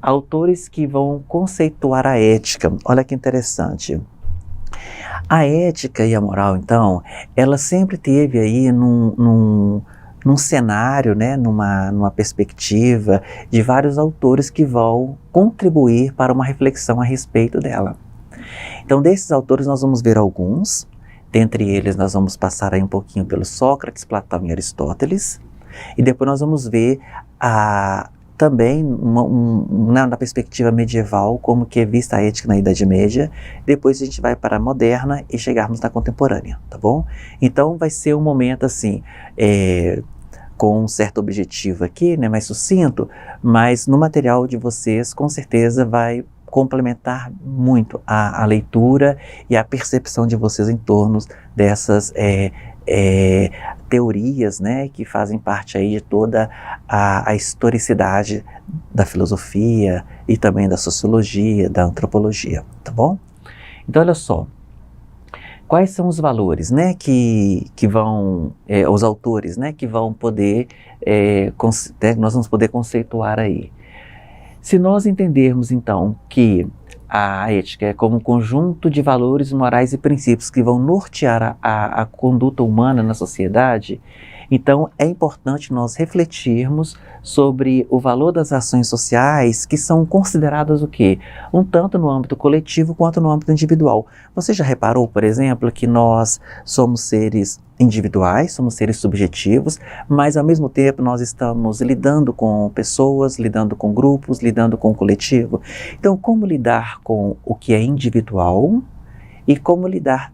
autores que vão conceituar a ética. Olha que interessante. A ética e a moral, então, ela sempre teve aí num cenário, né, numa perspectiva de vários autores que vão contribuir para uma reflexão a respeito dela. Então, desses autores nós vamos ver alguns. Dentre eles nós vamos passar aí um pouquinho pelo Sócrates, Platão e Aristóteles. E depois nós vamos ver também na perspectiva medieval, como que é vista a ética na Idade Média. Depois a gente vai para a moderna e chegarmos na contemporânea, tá bom? Então vai ser um momento assim, com um certo objetivo aqui, né, mais sucinto, mas no material de vocês com certeza vai complementar muito a leitura e a percepção de vocês em torno dessas teorias, né, que fazem parte aí de toda a historicidade da filosofia e também da sociologia, da antropologia, tá bom? Então olha só, quais são os valores, né, que vão, os autores, né, que vão poder, nós vamos poder conceituar aí. Se nós entendermos então que a ética é como um conjunto de valores morais e princípios que vão nortear a conduta humana na sociedade, então é importante nós refletirmos sobre o valor das ações sociais que são consideradas o quê? Um tanto no âmbito coletivo quanto no âmbito individual. Você já reparou, por exemplo, que nós somos seres individuais, somos seres subjetivos, mas ao mesmo tempo nós estamos lidando com pessoas, lidando com grupos, lidando com o coletivo. Então, como lidar com o que é individual e como lidar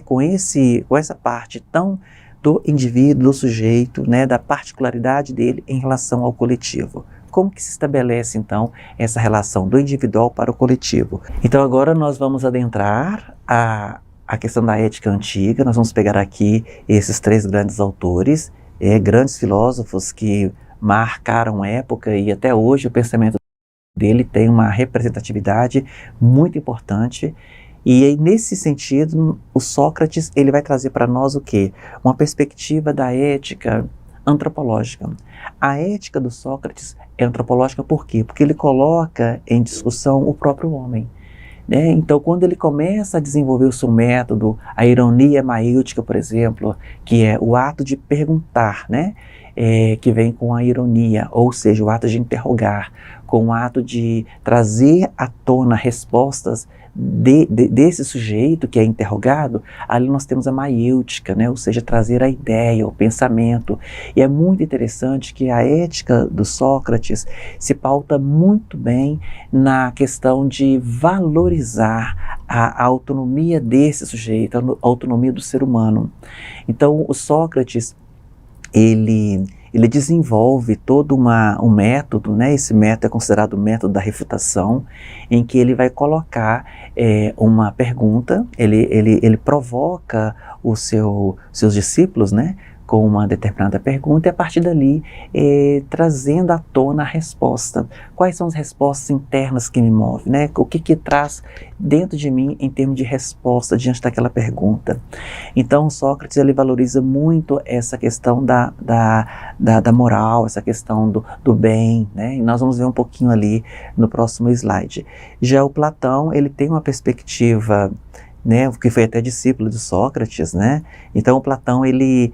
com essa parte tão do indivíduo, do sujeito, né, da particularidade dele em relação ao coletivo. Como que se estabelece, então, essa relação do individual para o coletivo? Então, agora nós vamos adentrar a questão da ética antiga. Nós vamos pegar aqui esses três grandes autores, grandes filósofos que marcaram época e até hoje o pensamento dele tem uma representatividade muito importante. E aí, nesse sentido, o Sócrates ele vai trazer para nós o quê? Uma perspectiva da ética antropológica. A ética do Sócrates é antropológica por quê? Porque ele coloca em discussão o próprio homem. Né? Então, quando ele começa a desenvolver o seu método, a ironia maêutica, por exemplo, que é o ato de perguntar, né? Que vem com a ironia, ou seja, o ato de interrogar, com o ato de trazer à tona respostas desse sujeito que é interrogado. Ali nós temos a maiêutica, né? Ou seja, trazer a ideia, o pensamento. E é muito interessante que a ética do Sócrates se pauta muito bem na questão de valorizar a autonomia desse sujeito, a autonomia do ser humano. Então, o Sócrates, ele desenvolve todo um método, né? Esse método é considerado o método da refutação, em que ele vai colocar uma pergunta, ele provoca seus discípulos, né? Com uma determinada pergunta, e a partir dali trazendo à tona a resposta. Quais são as respostas internas que me movem, né? O que traz dentro de mim em termos de resposta diante daquela pergunta. Então Sócrates ele valoriza muito essa questão da moral, essa questão do bem, né? E nós vamos ver um pouquinho ali no próximo slide. Já o Platão ele tem uma perspectiva, né, que foi até discípulo de Sócrates, né? Então o Platão ele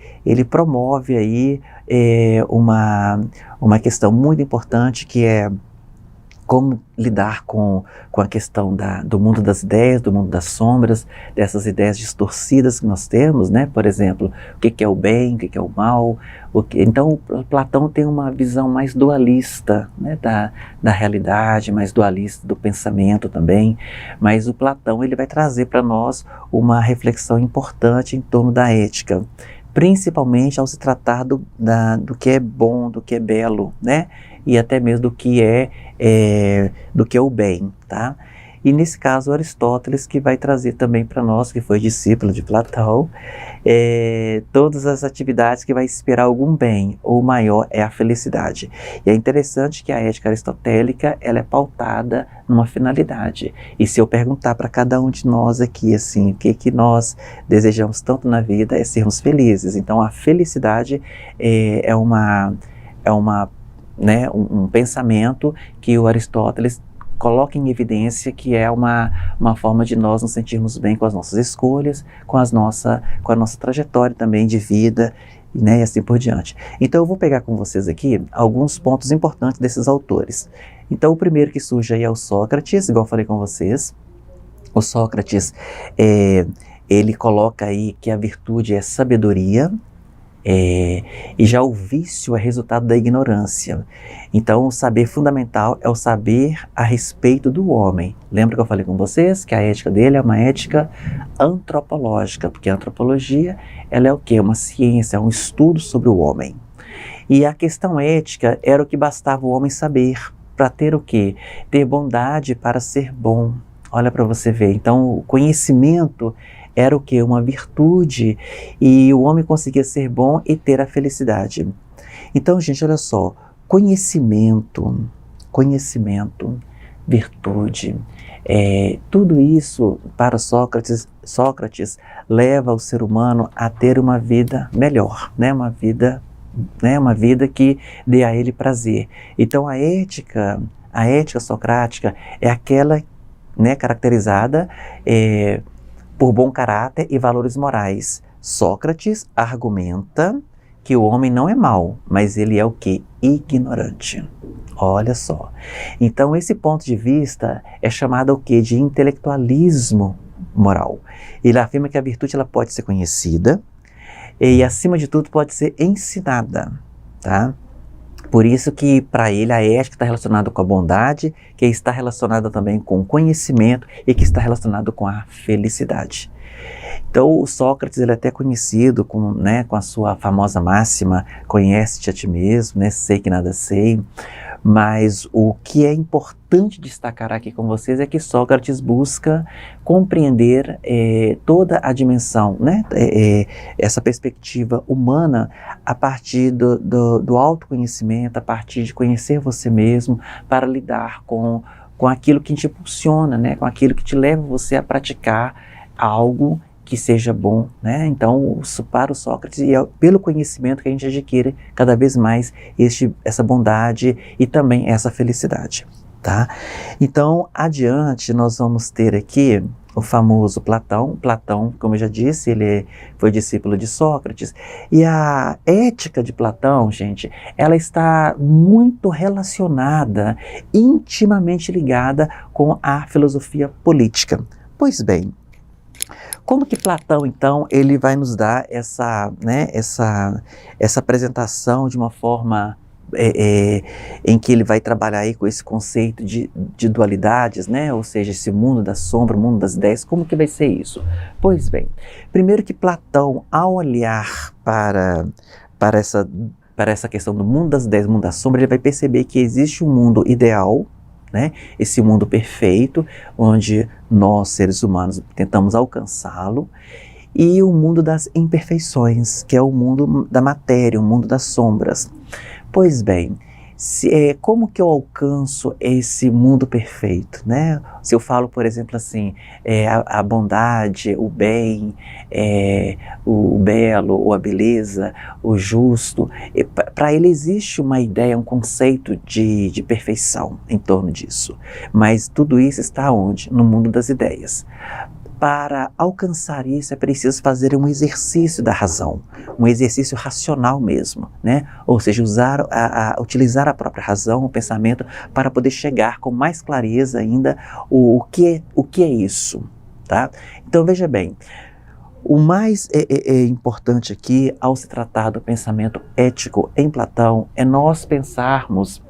promove aí uma questão muito importante, que é como lidar com a questão do mundo das ideias, do mundo das sombras, dessas ideias distorcidas que nós temos, né? Por exemplo, o que é o bem, o que é o mal. Então, Platão tem uma visão mais dualista, né, da realidade, mais dualista do pensamento também. Mas o Platão ele vai trazer para nós uma reflexão importante em torno da ética, principalmente ao se tratar do que é bom, do que é belo, né? E até mesmo do que é o bem, tá? E nesse caso Aristóteles que vai trazer também para nós, que foi discípulo de Platão, todas as atividades que vai esperar algum bem, ou maior é a felicidade. E é interessante que a ética aristotélica ela é pautada numa finalidade. E se eu perguntar para cada um de nós aqui assim, o que nós desejamos tanto na vida é sermos felizes. Então a felicidade é uma né, um pensamento que o Aristóteles coloca em evidência que é uma forma de nós nos sentirmos bem com as nossas escolhas, com a nossa trajetória também de vida, né, e assim por diante. Então eu vou pegar com vocês aqui alguns pontos importantes desses autores. Então o primeiro que surge aí é o Sócrates, igual eu falei com vocês. O Sócrates, ele coloca aí que a virtude é sabedoria, e já o vício é resultado da ignorância. Então o saber fundamental é o saber a respeito do homem. Lembra que eu falei com vocês que a ética dele é uma ética antropológica, porque a antropologia, ela é o quê? Uma ciência, é um estudo sobre o homem. E a questão ética era o que bastava o homem saber, para ter o quê? Ter bondade para ser bom. Olha para você ver, então o conhecimento era o quê? Uma virtude, e o homem conseguia ser bom e ter a felicidade. Então, gente, olha só, conhecimento, virtude, tudo isso para Sócrates leva o ser humano a ter uma vida melhor, né? Uma vida que dê a ele prazer. Então a ética socrática é aquela, né, caracterizada por bom caráter e valores morais. Sócrates argumenta que o homem não é mau, mas ele é o quê? Ignorante. Olha só. Então esse ponto de vista é chamado o quê? De intelectualismo moral. Ele afirma que a virtude ela pode ser conhecida e, acima de tudo, pode ser ensinada, tá? Por isso que, para ele, a ética está relacionada com a bondade, que está relacionada também com o conhecimento e que está relacionado com a felicidade. Então, o Sócrates, ele é até conhecido com a sua famosa máxima, conhece-te a ti mesmo, né? Sei que nada sei. Mas o que é importante destacar aqui com vocês é que Sócrates busca compreender toda a dimensão, né? Essa perspectiva humana a partir do autoconhecimento, a partir de conhecer você mesmo, para lidar com aquilo que te impulsiona, né? Com aquilo que te leva você a praticar algo que seja bom, né? Então, para o Sócrates, e é pelo conhecimento que a gente adquire cada vez mais essa bondade e também essa felicidade, tá? Então, adiante, nós vamos ter aqui o famoso Platão. Platão, como eu já disse, ele foi discípulo de Sócrates, e a ética de Platão, gente, ela está muito relacionada, intimamente ligada com a filosofia política. Pois bem, como que Platão, então, ele vai nos dar essa apresentação de uma forma em que ele vai trabalhar aí com esse conceito de dualidades, né? Ou seja, esse mundo da sombra, o mundo das ideias, como que vai ser isso? Pois bem, primeiro que Platão, ao olhar para essa questão do mundo das ideias, mundo da sombra, ele vai perceber que existe um mundo ideal, né? Esse mundo perfeito, onde nós, seres humanos, tentamos alcançá-lo, e o mundo das imperfeições, que é o mundo da matéria, o mundo das sombras. Pois bem, como que eu alcanço esse mundo perfeito, né? Se eu falo, por exemplo, assim, a bondade, o bem, o belo, ou a beleza, o justo, para ele existe uma ideia, um conceito de perfeição em torno disso. Mas tudo isso está onde? No mundo das ideias. Para alcançar isso é preciso fazer um exercício da razão, um exercício racional mesmo, né? Ou seja, utilizar a própria razão, o pensamento, para poder chegar com mais clareza ainda o que é isso, tá? Então veja bem, o mais importante aqui ao se tratar do pensamento ético em Platão é nós pensarmos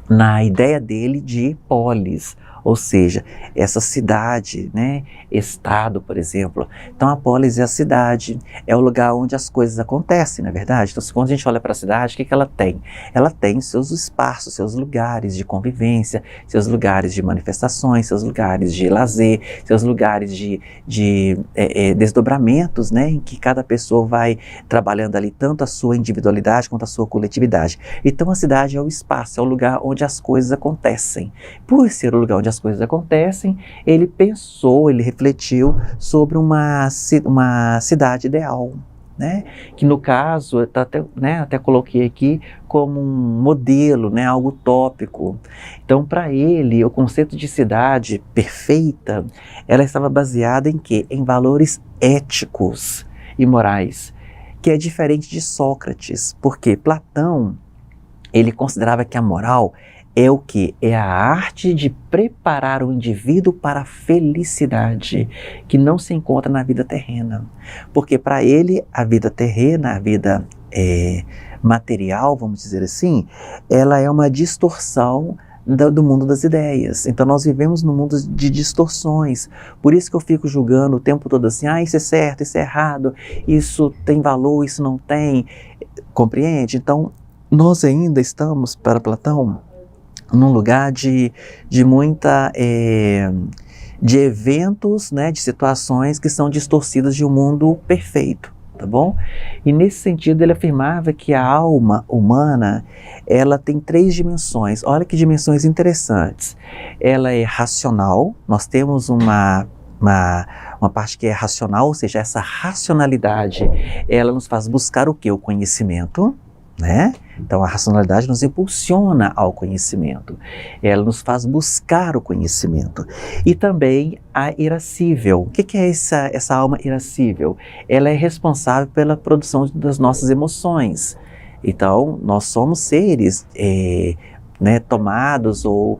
na ideia dele de polis, ou seja, essa cidade, né, estado, por exemplo. Então a polis é a cidade, é o lugar onde as coisas acontecem, não é verdade? Então quando a gente olha para a cidade, o que ela tem? Ela tem seus espaços, seus lugares de convivência, seus lugares de manifestações, seus lugares de lazer, seus lugares de desdobramentos, né, em que cada pessoa vai trabalhando ali tanto a sua individualidade quanto a sua coletividade. Então a cidade é o espaço, é o lugar onde as coisas acontecem. Por ser o lugar onde as coisas acontecem, ele refletiu sobre uma cidade ideal, né? Que no caso, eu até coloquei aqui como um modelo, né? Algo utópico. Então, para ele, o conceito de cidade perfeita, ela estava baseada em quê? Em valores éticos e morais, que é diferente de Sócrates, porque Platão, ele considerava que a moral é o que? É a arte de preparar o indivíduo para a felicidade, que não se encontra na vida terrena. Porque para ele, a vida terrena, a vida material, vamos dizer assim, ela é uma distorção do mundo das ideias. Então nós vivemos num mundo de distorções. Por isso que eu fico julgando o tempo todo assim, isso é certo, isso é errado, isso tem valor, isso não tem. Compreende? Então, nós ainda estamos, para Platão, num lugar de muita, de eventos, né, de situações que são distorcidas de um mundo perfeito, tá bom? E nesse sentido ele afirmava que a alma humana, ela tem 3 dimensões. Olha que dimensões interessantes. Ela é racional, nós temos uma parte que é racional, ou seja, essa racionalidade, ela nos faz buscar o quê? O conhecimento, né? Então a racionalidade nos impulsiona ao conhecimento, ela nos faz buscar o conhecimento. E também a irascível. O que é essa alma irascível? Ela é responsável pela produção das nossas emoções. Então nós somos seres né, tomados ou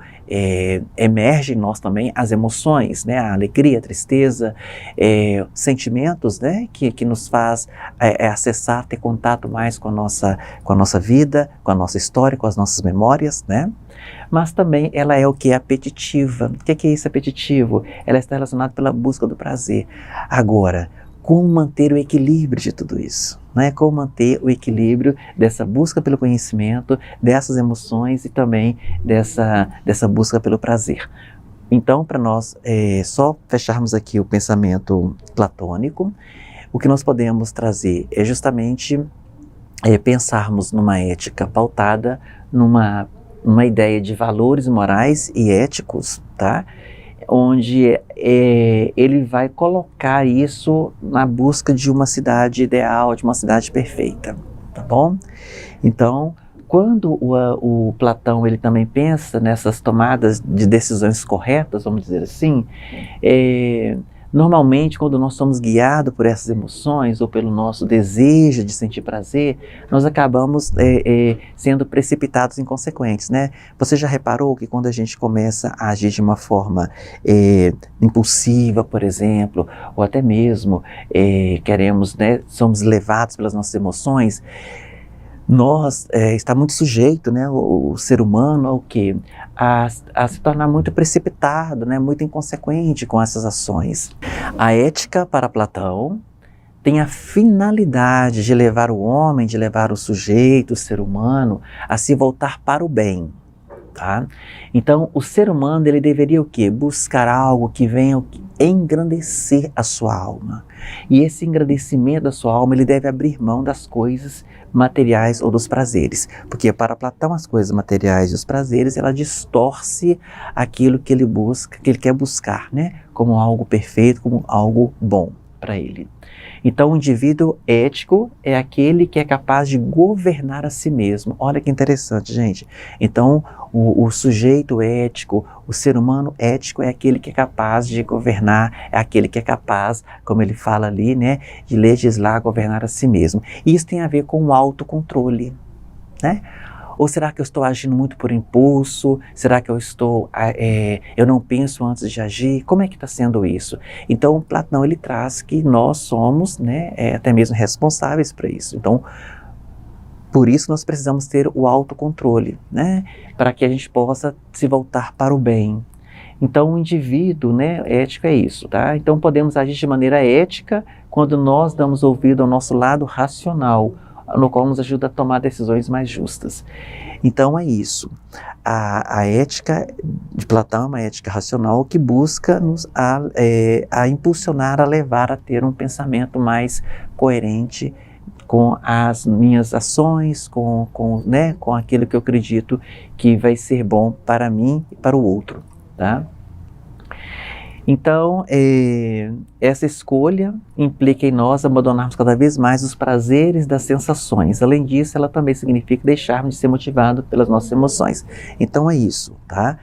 emerge em nós também as emoções, né, a alegria, a tristeza, sentimentos, né, que nos faz acessar, ter contato mais com a nossa vida, com a nossa história, com as nossas memórias, né? Mas também ela é o que? Apetitiva. O que é isso apetitivo? Ela está relacionada pela busca do prazer. Agora, como manter o equilíbrio de tudo isso? Né? Como manter o equilíbrio dessa busca pelo conhecimento, dessas emoções e também dessa busca pelo prazer. Então, para nós só fecharmos aqui o pensamento platônico, o que nós podemos trazer é justamente pensarmos numa ética pautada numa ideia de valores morais e éticos, tá? Onde ele vai colocar isso na busca de uma cidade ideal, de uma cidade perfeita, tá bom? Então, quando o Platão ele também pensa nessas tomadas de decisões corretas, vamos dizer assim, normalmente quando nós somos guiados por essas emoções ou pelo nosso desejo de sentir prazer, nós acabamos sendo precipitados inconsequentes, né? Você já reparou que quando a gente começa a agir de uma forma impulsiva, por exemplo, ou até mesmo queremos, né, somos levados pelas nossas emoções, nós está muito sujeito, né, o ser humano ao quê? A se tornar muito precipitado, né, muito inconsequente com essas ações. A ética para Platão tem a finalidade de levar o homem, de levar o sujeito, o ser humano, a se voltar para o bem. Tá? Então, o ser humano ele deveria o quê? Buscar algo que venha engrandecer a sua alma. E esse engrandecimento da sua alma, ele deve abrir mão das coisas materiais ou dos prazeres. Porque para Platão as coisas materiais e os prazeres, ela distorce aquilo que ele busca, que ele quer buscar, né? Como algo perfeito, como algo bom para ele. Então, o indivíduo ético é aquele que é capaz de governar a si mesmo. Olha que interessante, gente. Então, o sujeito ético, o ser humano ético é aquele que é capaz de governar, é aquele que é capaz, como ele fala ali, né, de legislar, governar a si mesmo. E isso tem a ver com o autocontrole, né? Ou será que eu estou agindo muito por impulso? Será que eu não penso antes de agir? Como é que está sendo isso? Então, Platão ele traz que nós somos, né, até mesmo responsáveis por isso. Então, por isso nós precisamos ter o autocontrole, né, para que a gente possa se voltar para o bem. Então, o indivíduo, né, ético é isso, tá? Então, podemos agir de maneira ética quando nós damos ouvido ao nosso lado racional, no qual nos ajuda a tomar decisões mais justas. Então é isso. A ética de Platão é uma ética racional que busca nos a impulsionar, a levar a ter um pensamento mais coerente com as minhas ações, né, com aquilo que eu acredito que vai ser bom para mim e para o outro, tá? Então, essa escolha implica em nós abandonarmos cada vez mais os prazeres das sensações. Além disso, ela também significa deixarmos de ser motivado pelas nossas emoções. Então é isso, tá?